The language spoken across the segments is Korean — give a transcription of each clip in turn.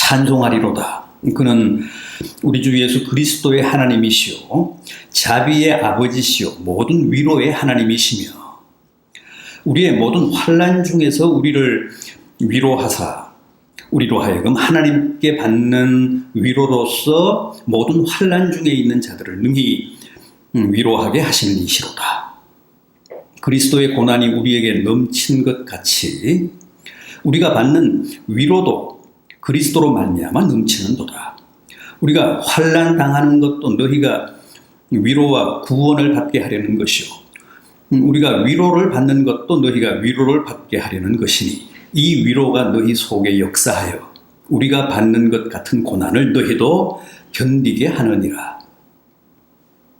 찬송하리로다. 그는 우리 주 예수 그리스도의 하나님이시요 자비의 아버지시요 모든 위로의 하나님이시며 우리의 모든 환난 중에서 우리를 위로하사 우리로 하여금 하나님께 받는 위로로서 모든 환난 중에 있는 자들을 능히 위로하게 하시는 이시로다. 그리스도의 고난이 우리에게 넘친 것 같이 우리가 받는 위로도 그리스도로 말미암아 넘치는도다. 우리가 환난 당하는 것도 너희가 위로와 구원을 받게 하려는 것이요 우리가 위로를 받는 것도 너희가 위로를 받게 하려는 것이니 이 위로가 너희 속에 역사하여 우리가 받는 것 같은 고난을 너희도 견디게 하느니라.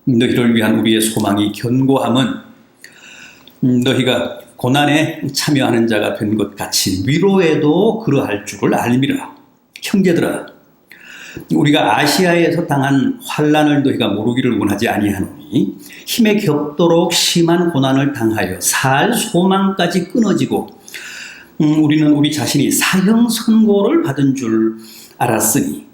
너희를 위한 우리의 소망이 견고함은 너희가 고난에 참여하는 자가 된 것 같이 위로에도 그러할 줄을 알미라. 형제들아, 우리가 아시아에서 당한 환난을 너희가 모르기를 원하지 아니하노니 힘에 겹도록 심한 고난을 당하여 살 소망까지 끊어지고 우리는 우리 자신이 사형 선고를 받은 줄 알았으니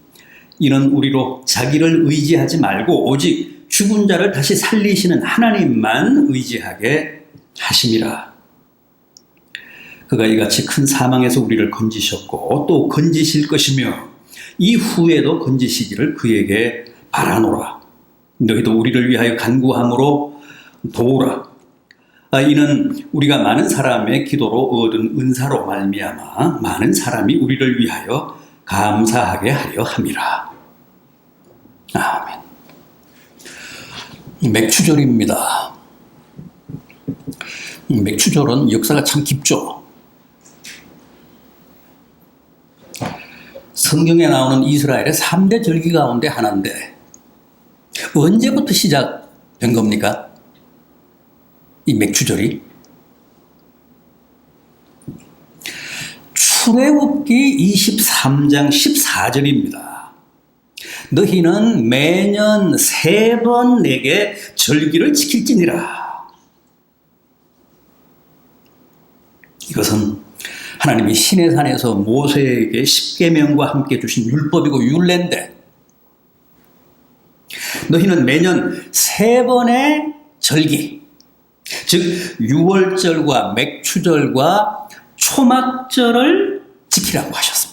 이는 우리로 자기를 의지하지 말고 오직 죽은 자를 다시 살리시는 하나님만 의지하게 하심이라. 그가 이같이 큰 사망에서 우리를 건지셨고 또 건지실 것이며 이후에도 건지시기를 그에게 바라노라. 너희도 우리를 위하여 간구함으로 도우라. 이는 우리가 많은 사람의 기도로 얻은 은사로 말미암아 많은 사람이 우리를 위하여 감사하게 하려 함이라. 아멘. 맥추절입니다. 맥추절은 역사가 참 깊죠. 성경에 나오는 이스라엘의 3대 절기 가운데 하나인데 언제부터 시작된 겁니까? 이 맥추절이? 출애굽기 23장 14절입니다. 너희는 매년 3번 내게 절기를 지킬지니라. 이것은 하나님이 시내산에서 모세에게 십계명과 함께 주신 율법이고 율례인데 너희는 매년 3번의 절기, 즉 유월절과 맥추절과 초막절을 지키라고 하셨습니다.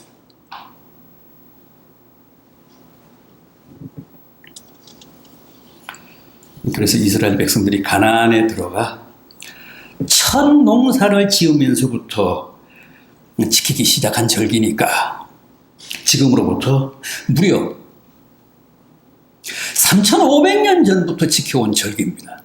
그래서 이스라엘 백성들이 가나안에 들어가 첫 농사를 지으면서부터 지키기 시작한 절기니까 지금으로부터 무려 3,500년 전부터 지켜온 절기입니다.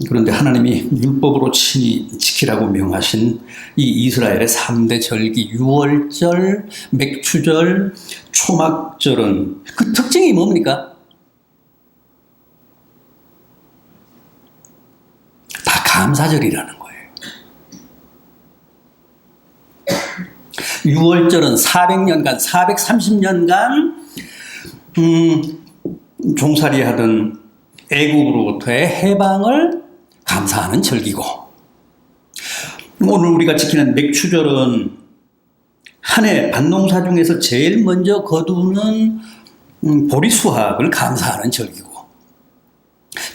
그런데 하나님이 율법으로 친히 지키라고 명하신 이 이스라엘의 3대 절기 유월절, 맥추절, 초막절은 그 특징이 뭡니까? 다 감사절이라는 거예요. 유월절은 400년간, 430년간 종살이하던 애국으로부터의 해방을 감사하는 절기고 오늘 우리가 지키는 맥추절은 한 해 밭농사 중에서 제일 먼저 거두는 보리수확을 감사하는 절기고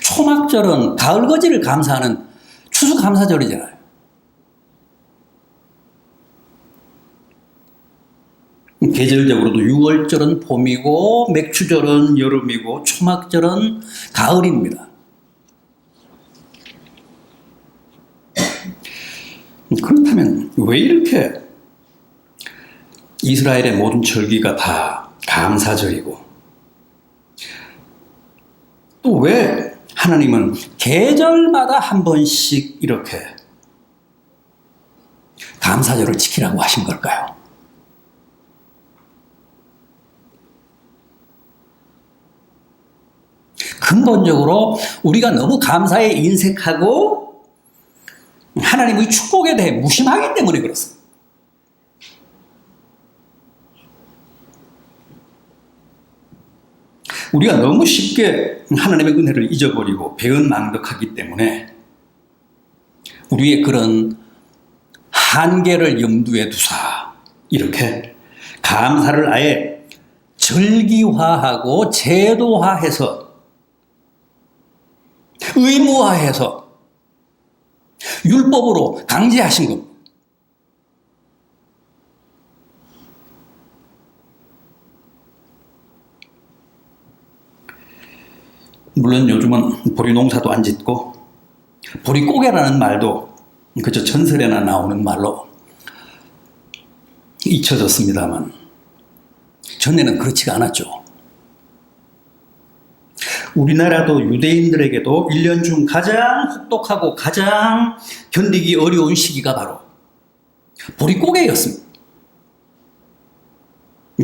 초막절은 가을거지를 감사하는 추수감사절이잖아요. 계절적으로도 유월절은 봄이고 맥추절은 여름이고 초막절은 가을입니다. 그렇다면 왜 이렇게 이스라엘의 모든 절기가 다 감사절이고 또 왜 하나님은 계절마다 한 번씩 이렇게 감사절을 지키라고 하신 걸까요? 근본적으로 우리가 너무 감사에 인색하고 하나님의 축복에 대해 무심하기 때문에 그렇습니다. 우리가 너무 쉽게 하나님의 은혜를 잊어버리고 배은망덕하기 때문에 우리의 그런 한계를 염두에 두사 이렇게 감사를 아예 절기화하고 제도화해서 의무화해서 율법으로 강제하신 겁니다. 물론 요즘은 보리 농사도 안 짓고 보리고개라는 말도 그저 전설에나 나오는 말로 잊혀졌습니다만 전에는 그렇지가 않았죠. 우리나라도 유대인들에게도 1년 중 가장 혹독하고 가장 견디기 어려운 시기가 바로 보리고개였습니다.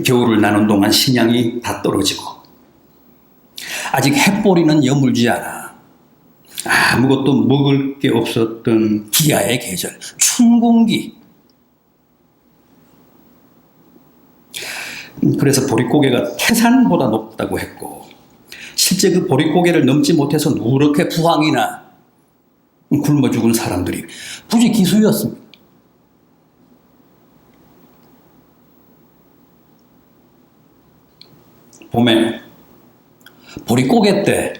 겨울을 나는 동안 식량이 다 떨어지고 아직 햇보리는 여물지 않아 아무것도 먹을 게 없었던 기아의 계절, 춘궁기. 그래서 보릿고개가 태산보다 높다고 했고 실제 그 보릿고개를 넘지 못해서 누렇게 부황이나 굶어 죽은 사람들이 부지기수였습니다. 봄에 보릿고개 때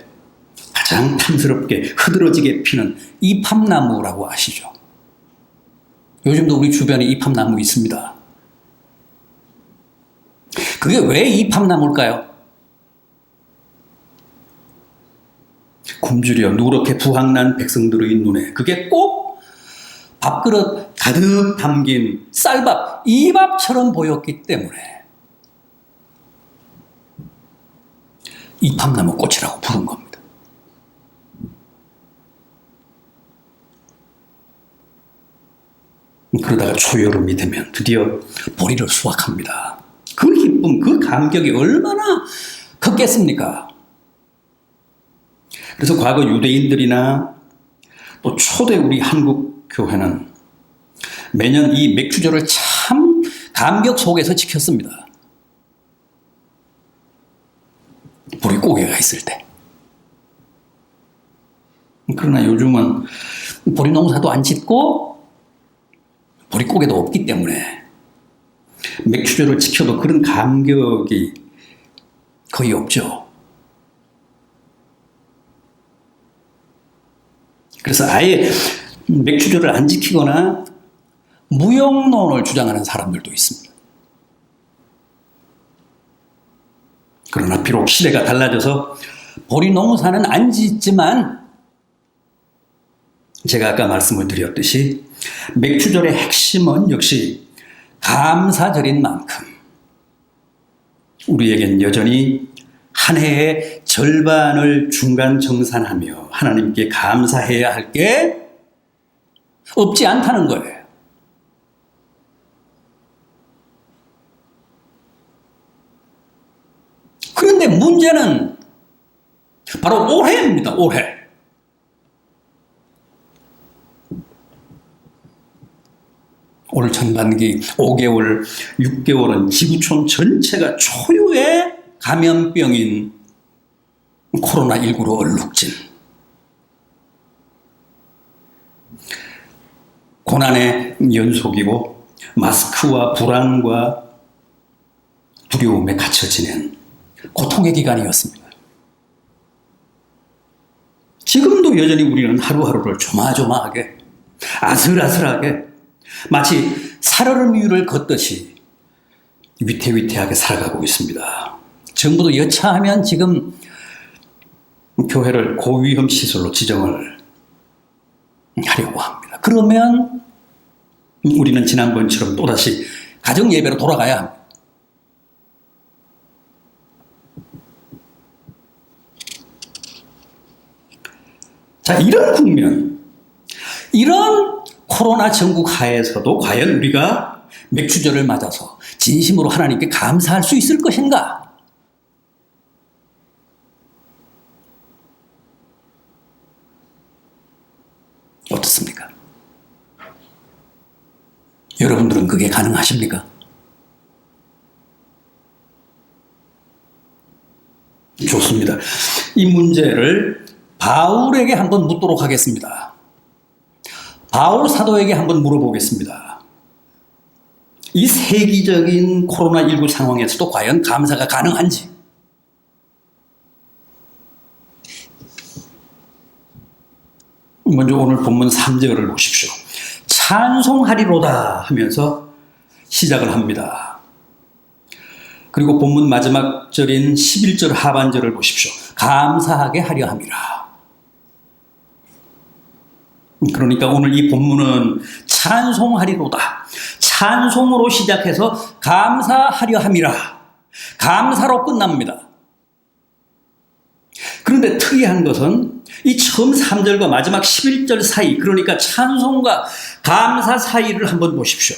가장 탐스럽게 흐드러지게 피는 이팝나무라고 아시죠? 요즘도 우리 주변에 이팝나무 있습니다. 그게 왜 이팝나무일까요? 굶주려 누렇게 부황난 백성들의 눈에 그게 꼭 밥그릇 가득 담긴 쌀밥, 이밥처럼 보였기 때문에 이팝나무 꽃이라고 부른 겁니다. 그러다가 초여름이 되면 드디어 보리를 수확합니다. 그 기쁨, 그 감격이 얼마나 컸겠습니까? 그래서 과거 유대인들이나 또 초대 우리 한국 교회는 매년 이 맥주절을 참 감격 속에서 지켰습니다. 보릿고개가 있을 때. 그러나 요즘은 보리 농사도 안 짓고 보릿고개도 없기 때문에 맥주절을 지켜도 그런 감격이 거의 없죠. 그래서 아예 맥주절을 안 지키거나 무용론을 주장하는 사람들도 있습니다. 그러나 비록 시대가 달라져서 보리 농사는 안 짓지만 제가 아까 말씀을 드렸듯이 맥주절의 핵심은 역시 감사절인 만큼 우리에겐 여전히 한 해의 절반을 중간 정산하며 하나님께 감사해야 할 게 없지 않다는 거예요. 그런데 문제는 바로 올해입니다. 올해. 올 전반기 5개월, 6개월은 지구촌 전체가 초유의 감염병인 코로나19로 얼룩진 고난의 연속이고 마스크와 불안과 두려움에 갇혀 지낸 고통의 기간이었습니다. 지금도 여전히 우리는 하루하루를 조마조마하게 아슬아슬하게 마치 살얼음 위를 걷듯이 위태위태하게 살아가고 있습니다. 정부도 여차하면 지금 교회를 고위험 시설로 지정을 하려고 합니다. 그러면 우리는 지난번처럼 또다시 가정 예배로 돌아가야 합니다. 자, 이런 국면, 이런 코로나 전국 하에서도 과연 우리가 맥주절을 맞아서 진심으로 하나님께 감사할 수 있을 것인가? 어떻습니까? 여러분들은 그게 가능하십니까? 좋습니다. 이 문제를 바울에게 한번 묻도록 하겠습니다. 바울 사도에게 한번 물어보겠습니다. 이 세계적인 코로나19 상황에서도 과연 감사가 가능한지. 먼저 오늘 본문 3절을 보십시오. 찬송하리로다 하면서 시작을 합니다. 그리고 본문 마지막 절인 11절 하반절을 보십시오. 감사하게 하려 함이라. 그러니까 오늘 이 본문은 찬송하리로다. 찬송으로 시작해서 감사하려 함이라. 감사로 끝납니다. 그런데 특이한 것은 이 처음 3절과 마지막 11절 사이, 그러니까 찬송과 감사 사이를 한번 보십시오.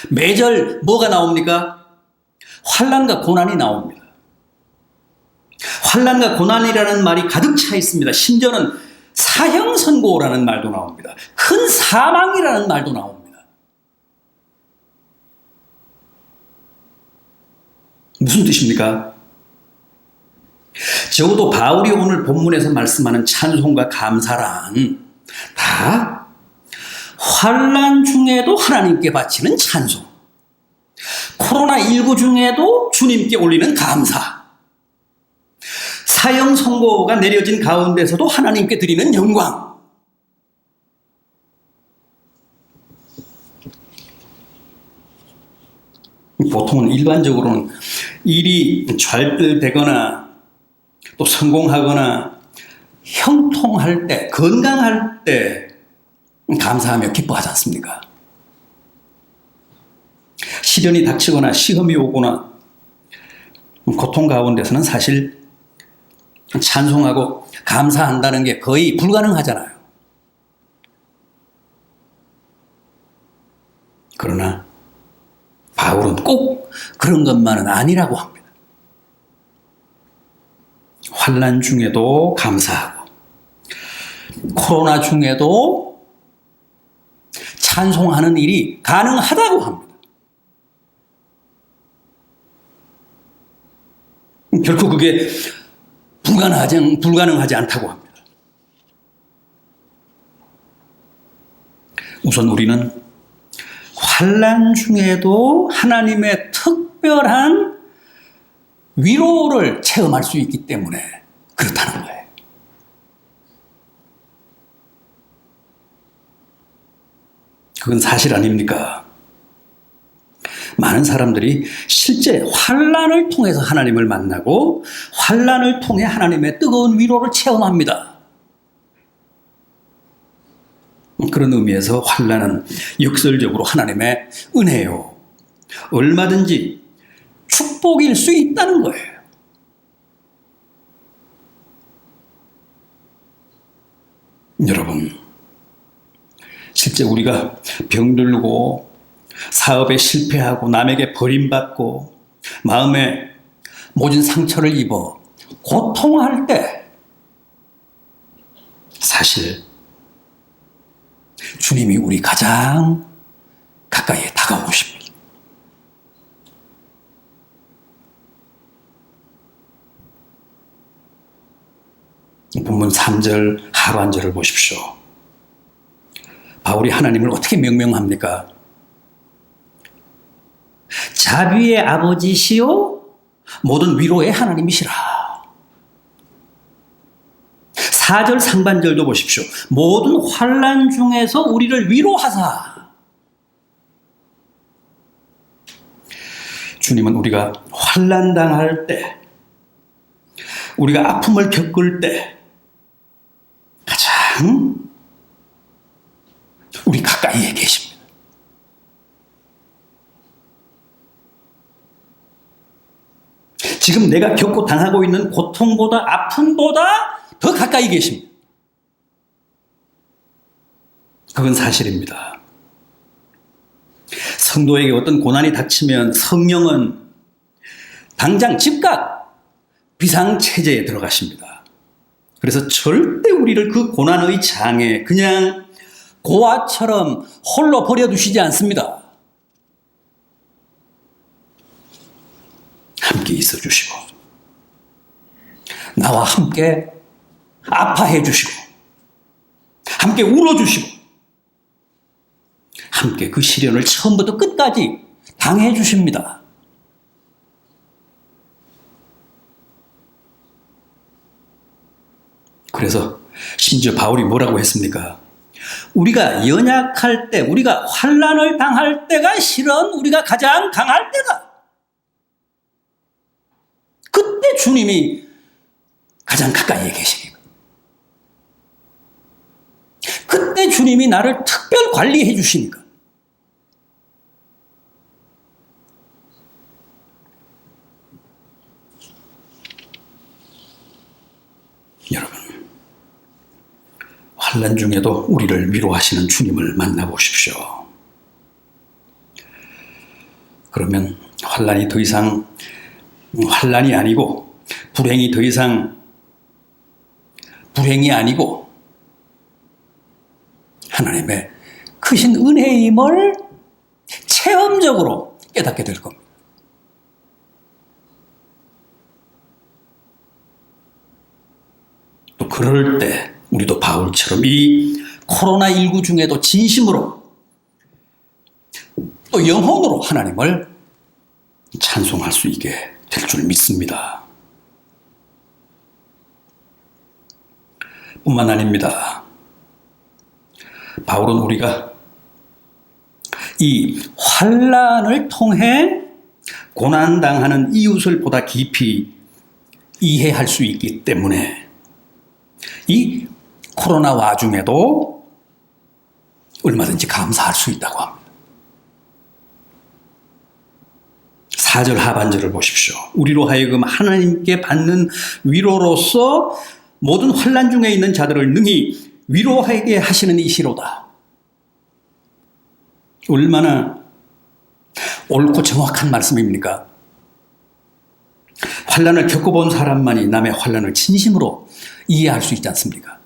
매절 뭐가 나옵니까? 환난과 고난이 나옵니다. 환난과 고난이라는 말이 가득 차 있습니다. 심지어는 사형선고라는 말도 나옵니다. 큰 사망이라는 말도 나옵니다. 무슨 뜻입니까? 적어도 바울이 오늘 본문에서 말씀하는 찬송과 감사란 다 환난 중에도 하나님께 바치는 찬송, 코로나19 중에도 주님께 올리는 감사, 사형 선고가 내려진 가운데서도 하나님께 드리는 영광. 보통은 일반적으로는 일이 잘 되거나 또 성공하거나 형통할 때, 건강할 때 감사하며 기뻐하지 않습니까? 시련이 닥치거나 시험이 오거나 고통 가운데서는 사실 찬송하고 감사한다는 게 거의 불가능하잖아요. 그러나 바울은 꼭 그런 것만은 아니라고 합니다. 환난 중에도 감사하고 코로나 중에도 찬송하는 일이 가능하다고 합니다. 결코 그게 불가능하지 않다고 합니다. 우선 우리는 환난 중에도 하나님의 특별한 위로를 체험할 수 있기 때문에 그렇다는 거예요. 그건 사실 아닙니까? 많은 사람들이 실제 환난을 통해서 하나님을 만나고 환난을 통해 하나님의 뜨거운 위로를 체험합니다. 그런 의미에서 환난은 역설적으로 하나님의 은혜요. 얼마든지 축복일 수 있다는 거예요. 여러분, 실제 우리가 병들고 사업에 실패하고 남에게 버림받고 마음에 모진 상처를 입어 고통할 때 사실 주님이 우리 가장 가까이에 다가오십니다. 본문 3절 하반절을 보십시오. 바울이 하나님을 어떻게 명명합니까? 자비의 아버지시요 모든 위로의 하나님이시라. 4절 상반절도 보십시오. 모든 환난 중에서 우리를 위로하사. 주님은 우리가 환난 당할 때, 우리가 아픔을 겪을 때 가장 우리 가까이에 계십니다. 지금 내가 겪고 당하고 있는 고통보다 아픔보다 더 가까이 계십니다. 그건 사실입니다. 성도에게 어떤 고난이 닥치면 성령은 당장 즉각 비상체제에 들어가십니다. 그래서 절대 우리를 그 고난의 장에 그냥 고아처럼 홀로 버려두시지 않습니다. 함께 있어주시고 나와 함께 아파해 주시고 함께 울어주시고 함께 그 시련을 처음부터 끝까지 당해 주십니다. 그래서 심지어 바울이 뭐라고 했습니까? 우리가 연약할 때, 우리가 환난을 당할 때가 실은 우리가 가장 강할 때다. 그때 주님이 가장 가까이에 계시니까. 그때 주님이 나를 특별 관리해 주시니까. 여러분, 환난 중에도 우리를 위로하시는 주님을 만나보십시오. 그러면 환난이 더 이상 환난이 아니고, 불행이 더 이상 불행이 아니고 하나님의 크신 은혜임을 체험적으로 깨닫게 될 겁니다. 또 그럴 때 우리도 바울처럼 이 코로나19 중에도 진심으로 또 영혼으로 하나님을 찬송할 수 있게 될 줄 믿습니다. 뿐만 아닙니다. 바울은 우리가 이 환난을 통해 고난당하는 이웃을 보다 깊이 이해할 수 있기 때문에 이 코로나 와중에도 얼마든지 감사할 수 있다고 합니다. 4절 하반절을 보십시오. 우리로 하여금 하나님께 받는 위로로서 모든 환난 중에 있는 자들을 능히 위로하게 하시는 이시로다. 얼마나 옳고 정확한 말씀입니까? 환난을 겪어본 사람만이 남의 환난을 진심으로 이해할 수 있지 않습니까?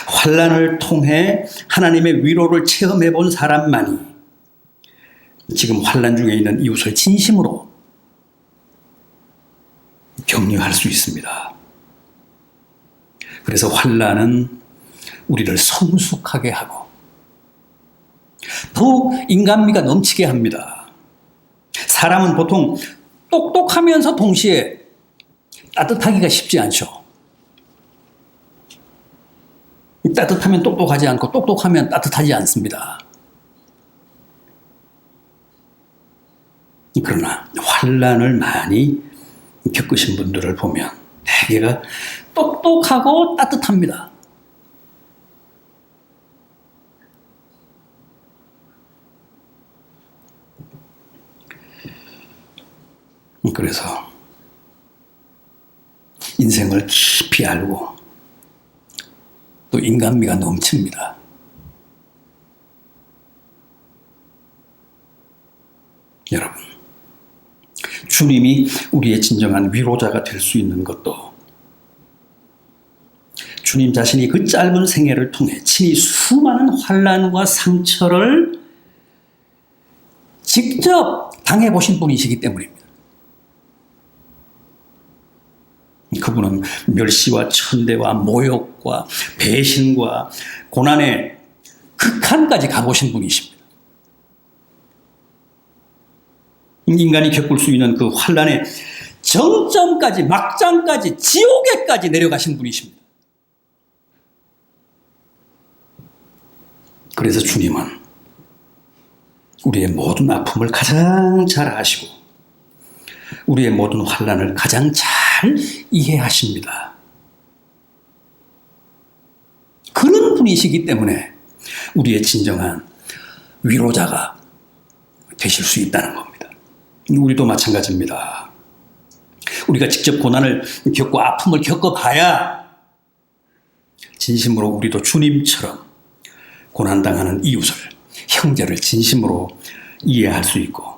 환난을 통해 하나님의 위로를 체험해 본 사람만이 지금 환난 중에 있는 이웃을 진심으로 격려할 수 있습니다. 그래서 환난은 우리를 성숙하게 하고 더욱 인간미가 넘치게 합니다. 사람은 보통 똑똑하면서 동시에 따뜻하기가 쉽지 않죠. 따뜻하면 똑똑하지 않고 똑똑하면 따뜻하지 않습니다. 그러나 환난을 많이 겪으신 분들을 보면 대개가 똑똑하고 따뜻합니다. 그래서 인생을 깊이 알고 또 인간미가 넘칩니다. 여러분, 주님이 우리의 진정한 위로자가 될 수 있는 것도 주님 자신이 그 짧은 생애를 통해 친히 수많은 환난과 상처를 직접 당해보신 분이시기 때문입니다. 그분은 멸시와 천대와 모욕과 배신과 고난의 극한까지 가보신 분이십니다. 인간이 겪을 수 있는 그 환난의 정점까지, 막장까지, 지옥에까지 내려가신 분이십니다. 그래서 주님은 우리의 모든 아픔을 가장 잘 아시고 우리의 모든 환난을 가장 잘 이해하십니다. 그런 분이시기 때문에 우리의 진정한 위로자가 되실 수 있다는 겁니다. 우리도 마찬가지입니다. 우리가 직접 고난을 겪고 아픔을 겪어봐야 진심으로 우리도 주님처럼 고난당하는 이웃을, 형제를 진심으로 이해할 수 있고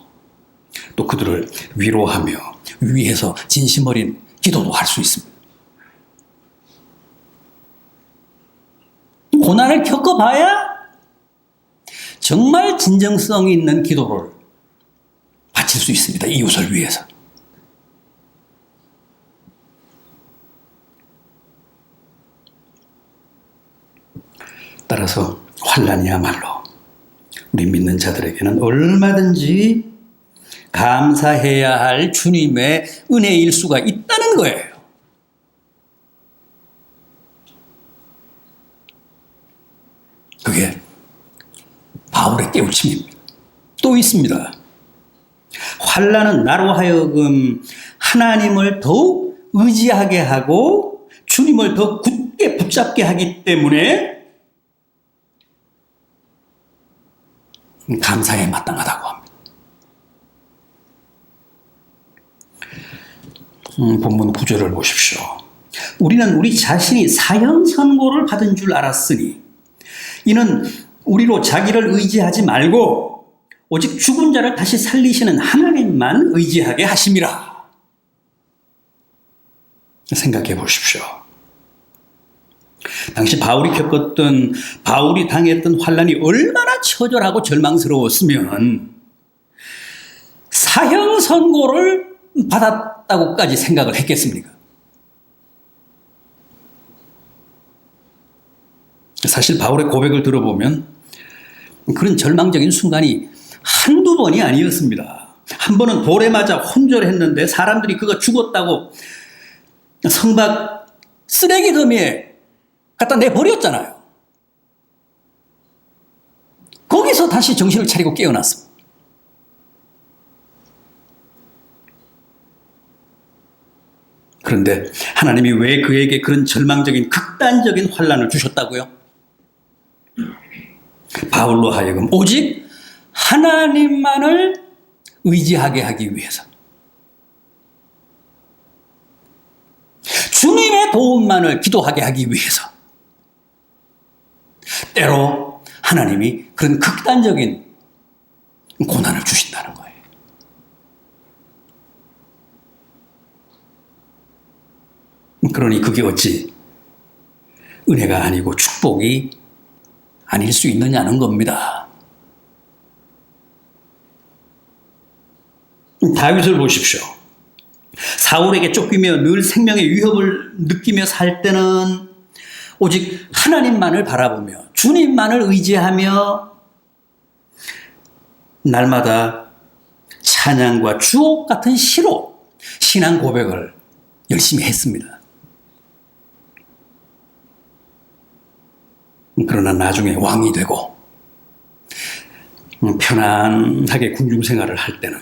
또 그들을 위로하며 위해서 진심 어린 기도도 할 수 있습니다. 고난을 겪어봐야 정말 진정성 있는 기도를 바칠 수 있습니다. 이웃을 위해서. 따라서 환난이야말로 우리 믿는 자들에게는 얼마든지 감사해야 할 주님의 은혜일 수가 있다는 거예요. 그게 바울의 깨우침입니다. 또 있습니다. 환난은 나로 하여금 하나님을 더욱 의지하게 하고 주님을 더 굳게 붙잡게 하기 때문에 감사에 마땅하다고 합니다. 본문 9절을 보십시오. 우리는 우리 자신이 사형 선고를 받은 줄 알았으니 이는 우리로 자기를 의지하지 말고 오직 죽은 자를 다시 살리시는 하나님만 의지하게 하심이라. 생각해 보십시오. 당시 바울이 당했던 환난이 얼마나 처절하고 절망스러웠으면 사형 선고를 받았다고까지 생각을 했겠습니까? 사실 바울의 고백을 들어보면 그런 절망적인 순간이 한두 번이 아니었습니다. 한 번은 돌에 맞아 혼절했는데 사람들이 그가 죽었다고 성박 쓰레기 더미에 갖다 내버렸잖아요. 거기서 다시 정신을 차리고 깨어났습니다. 그런데 하나님이 왜 그에게 그런 절망적인 극단적인 환난을 주셨다고요? 바울로 하여금 오직 하나님만을 의지하게 하기 위해서, 주님의 도움만을 기도하게 하기 위해서 때로 하나님이 그런 극단적인 고난을 주신다는 거예요. 그러니 그게 어찌 은혜가 아니고 축복이 아닐 수 있느냐는 겁니다. 다윗을 보십시오. 사울에게 쫓기며 늘 생명의 위협을 느끼며 살 때는 오직 하나님만을 바라보며 주님만을 의지하며 날마다 찬양과 주옥 같은 시로 신앙 고백을 열심히 했습니다. 그러나 나중에 왕이 되고 편안하게 궁중 생활을 할 때는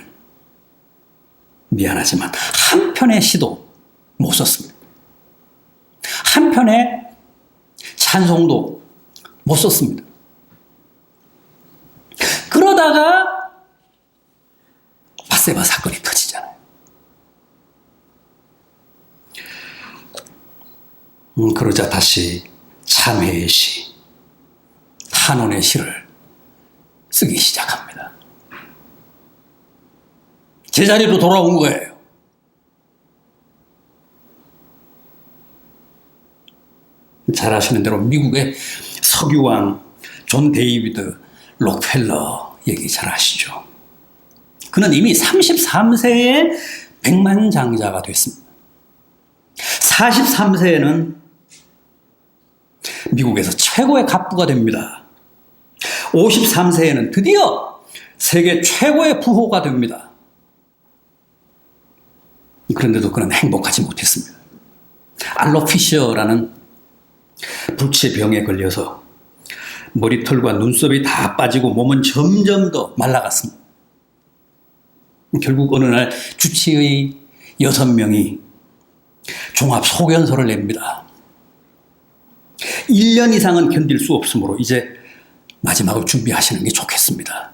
미안하지만 한 편의 시도 못 썼습니다. 한 편의 찬송도 못 썼습니다. 그러다가 밧세바 사건이 터지잖아요. 그러자 다시 참회의 시, 한원의 시를 쓰기 시작합니다. 제자리로 돌아온 거예요. 잘 아시는 대로 미국의 석유왕 존 데이비드 록펠러 얘기 잘 아시죠? 그는 이미 33세에 백만장자가 됐습니다. 43세에는 미국에서 최고의 갑부가 됩니다. 53세에는 드디어 세계 최고의 부호가 됩니다. 그런데도 그는 행복하지 못했습니다. 알로피셔라는 불치병에 걸려서 머리털과 눈썹이 다 빠지고 몸은 점점 더 말라갔습니다. 결국 어느 날 주치의 6명이 종합 소견서를 냅니다. 1년 이상은 견딜 수 없으므로 이제 마지막을 준비하시는 게 좋겠습니다.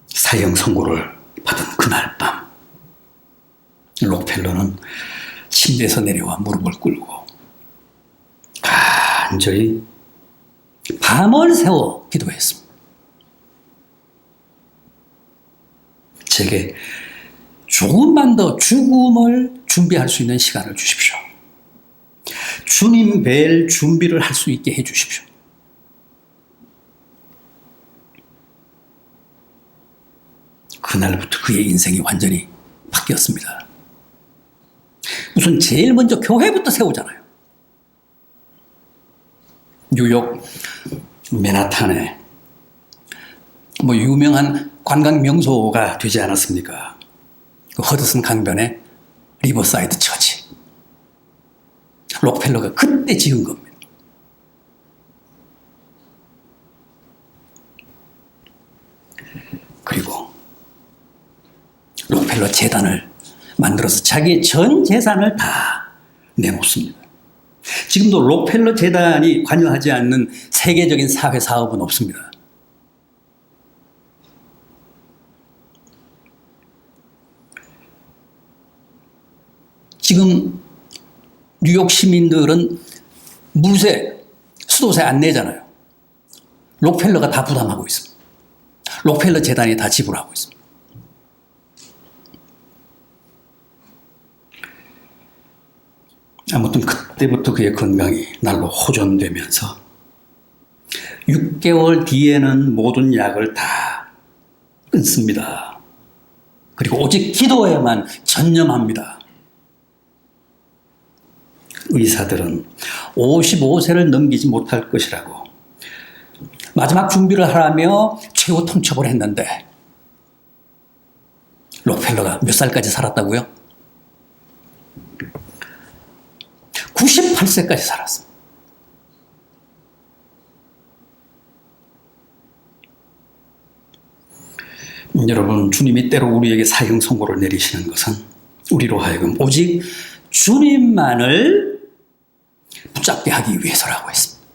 사형 선고를 받은 그날 밤, 록펠러는 침대에서 내려와 무릎을 꿇고 간절히 밤을 새워 기도했습니다. 제게 조금만 더 죽음을 준비할 수 있는 시간을 주십시오. 주님 뵐 준비를 할 수 있게 해 주십시오. 그날부터 그의 인생이 완전히 바뀌었습니다. 우선 제일 먼저 교회부터 세우잖아요. 뉴욕 맨하탄에 유명한 관광 명소가 되지 않았습니까? 그 허드슨 강변의 리버사이드 처치. 록펠러가 그때 지은 겁니다. 그리고 록펠러 재단을 만들어서 자기의 전 재산을 다 내놓습니다. 지금도 록펠러 재단이 관여하지 않는 세계적인 사회 사업은 없습니다. 지금 뉴욕 시민들은 물세, 수도세 안 내잖아요. 록펠러가 다 부담하고 있습니다. 록펠러 재단이 다 지불하고 있습니다. 아무튼 그때부터 그의 건강이 날로 호전되면서 6개월 뒤에는 모든 약을 다 끊습니다. 그리고 오직 기도에만 전념합니다. 의사들은 55세를 넘기지 못할 것이라고 마지막 준비를 하라며 최후 통첩을 했는데 록펠러가 몇 살까지 살았다고요? 98세까지 살았습니다. 여러분, 주님이 때로 우리에게 사형 선고를 내리시는 것은 우리로 하여금 오직 주님만을 붙잡게 하기 위해서라고 했습니다.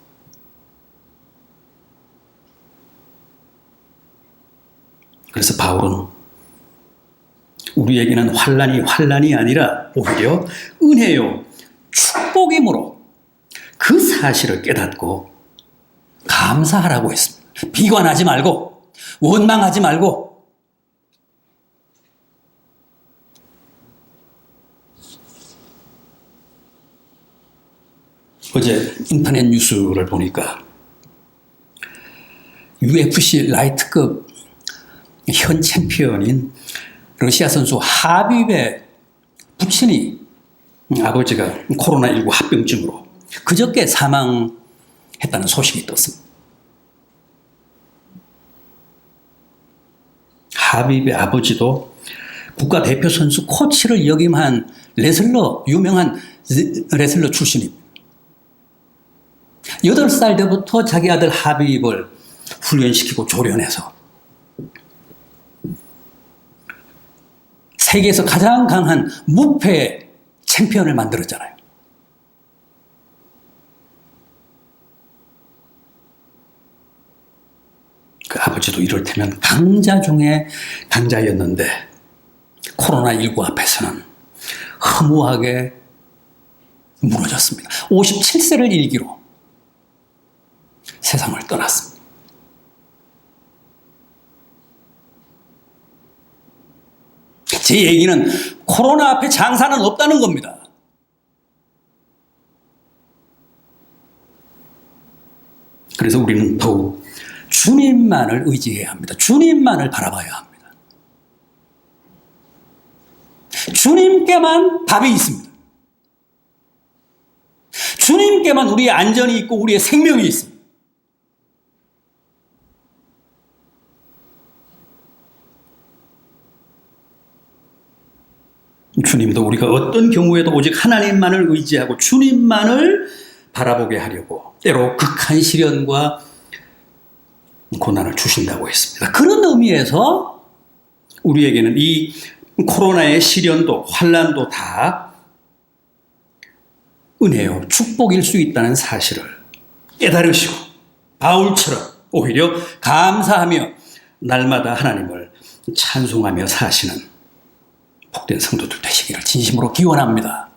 그래서 바울은 우리에게는 환난이 아니라 오히려 은혜요, 축복이므로 그 사실을 깨닫고 감사하라고 했습니다. 비관하지 말고, 원망하지 말고, 어제 인터넷 뉴스를 보니까 UFC 라이트급 현 챔피언인 러시아 선수 하빕의 부친이 아버지가 코로나19 합병증으로 그저께 사망했다는 소식이 떴습니다. 하빕의 아버지도 국가대표 선수 코치를 역임한 유명한 레슬러 출신입니다. 8살 때부터 자기 아들 하빕을 훈련시키고 조련해서 세계에서 가장 강한 무패 챔피언을 만들었잖아요. 그 아버지도 이를테면 강자 중에 강자였는데 코로나19 앞에서는 허무하게 무너졌습니다. 57세를 일기로 세상을 떠났습니다. 제 얘기는 코로나 앞에 장사는 없다는 겁니다. 그래서 우리는 더욱 주님만을 의지해야 합니다. 주님만을 바라봐야 합니다. 주님께만 답이 있습니다. 주님께만 우리의 안전이 있고 우리의 생명이 있습니다. 주님도 우리가 어떤 경우에도 오직 하나님만을 의지하고 주님만을 바라보게 하려고 때로 극한 시련과 고난을 주신다고 했습니다. 그런 의미에서 우리에게는 이 코로나의 시련도 환난도 다 은혜요, 축복일 수 있다는 사실을 깨달으시고 바울처럼 오히려 감사하며 날마다 하나님을 찬송하며 사시는 복된 성도들 되시기를 진심으로 기원합니다.